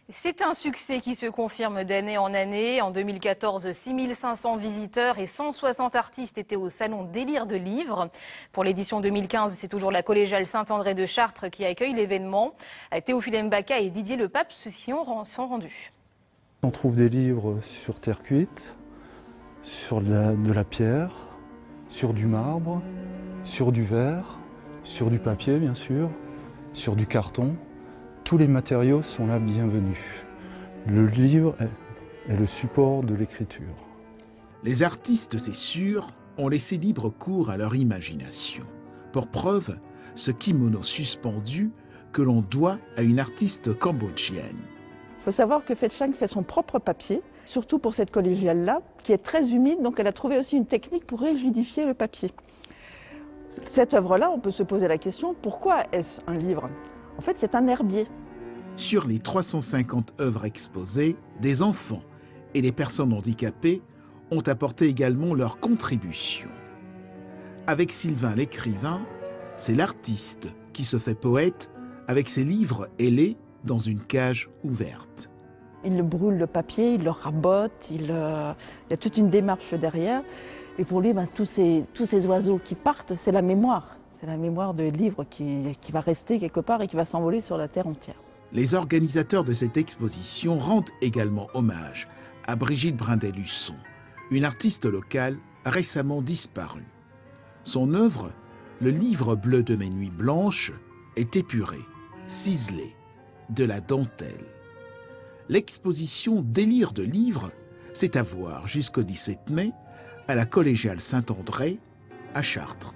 C'est un succès qui se confirme d'année en année. En 2014, 6500 visiteurs et 160 artistes étaient au salon Délire de Livres. Pour l'édition 2015, c'est toujours la collégiale Saint-André de Chartres qui accueille l'événement. Théophile Mbaka et Didier Lepape s'y sont rendus. On trouve des livres sur terre cuite, sur de la pierre, sur du marbre, sur du verre, sur du papier bien sûr, sur du carton. Tous les matériaux sont là bienvenus. Le livre est le support de l'écriture. Les artistes, c'est sûr, ont laissé libre cours à leur imagination. Pour preuve, ce kimono suspendu que l'on doit à une artiste cambodgienne. Il faut savoir que Fetchang fait son propre papier, surtout pour cette collégiale-là, qui est très humide, donc elle a trouvé aussi une technique pour rigidifier le papier. Cette œuvre-là, on peut se poser la question, pourquoi est-ce un livre ? En fait, c'est un herbier. Sur les 350 œuvres exposées, des enfants et des personnes handicapées ont apporté également leur contribution. Avec Sylvain l'écrivain, c'est l'artiste qui se fait poète avec ses livres ailés dans une cage ouverte. Il brûle le papier, il le rabote, il y a toute une démarche derrière. Et pour lui, tous ces oiseaux qui partent, c'est la mémoire. C'est la mémoire de livre qui va rester quelque part et qui va s'envoler sur la terre entière. Les organisateurs de cette exposition rendent également hommage à Brigitte Brindel-Husson, une artiste locale récemment disparue. Son œuvre, le livre bleu de mes nuits blanches, est épuré, ciselé, de la dentelle. L'exposition Délire de Livres, c'est à voir jusqu'au 17 mai à la collégiale Saint-André à Chartres.